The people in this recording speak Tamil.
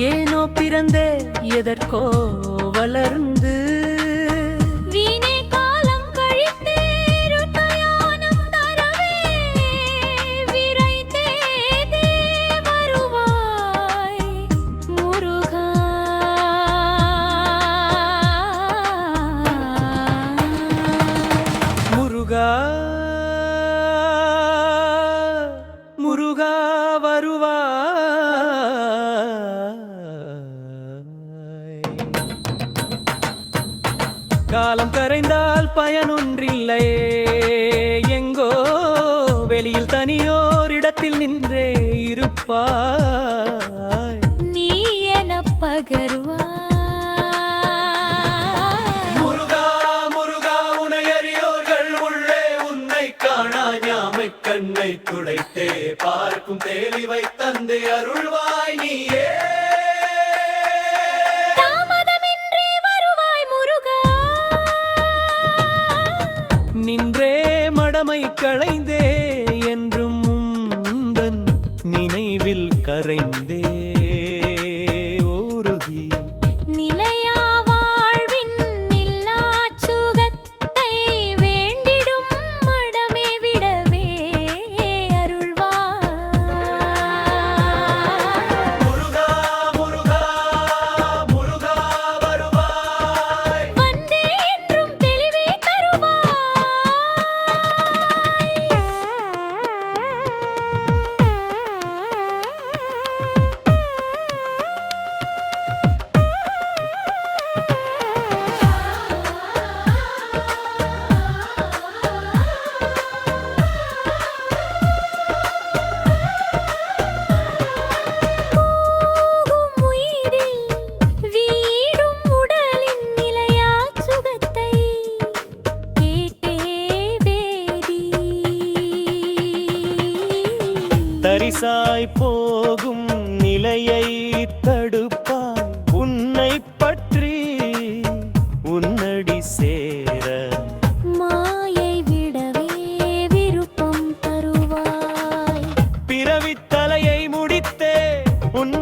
ஏனோ பிறந்தே எதற்கோ வளர்ந்து வீணே காலம் கழித்தே ருத்தயானம் தரவே விரைந்தே வருவாய் முருகா. முருகா முருகா வருவாய். காலம் கரைந்தால் பயனொன்றில்லை, எங்கோ வெளியில் தனியோர் இடத்தில் நின்றே இருப்பாய். நீ என பகர்வாய். முருகா முருகா உனையறியோர்கள் உள்ளே உன்னை காணா ஞாமை கண்ணை துடைத்தே பார்க்கும் தேலிவை தந்தை அருள்வாய் நீயே. தாமதமின்றி வருவாய் முருகா. நின்றே மடமை களைந்தே என்றும் உந்தன் நினைவில் கரைந்தே ஓருகி நிலையா வாழ்வின் நில்லாச் சுகத்தை வேண்டிடும் மடமே விடவே அருள்வாய். முருகா முருகா முருகா வருவாய். வந்தே என்றும் தெளிவே தருவாய். போகும் உயிரில் வீடும் உடலின் நிலையாச் சுகத்தை கேட்டே வேதி. தரிசாய் போகும் நிலையை தடுப்பாய் உன்னை பற்றி உன்னடி சேர. மாயை விடவே விருப்பம் தருவாய். பிறவித் தலையை முடித்தே உன்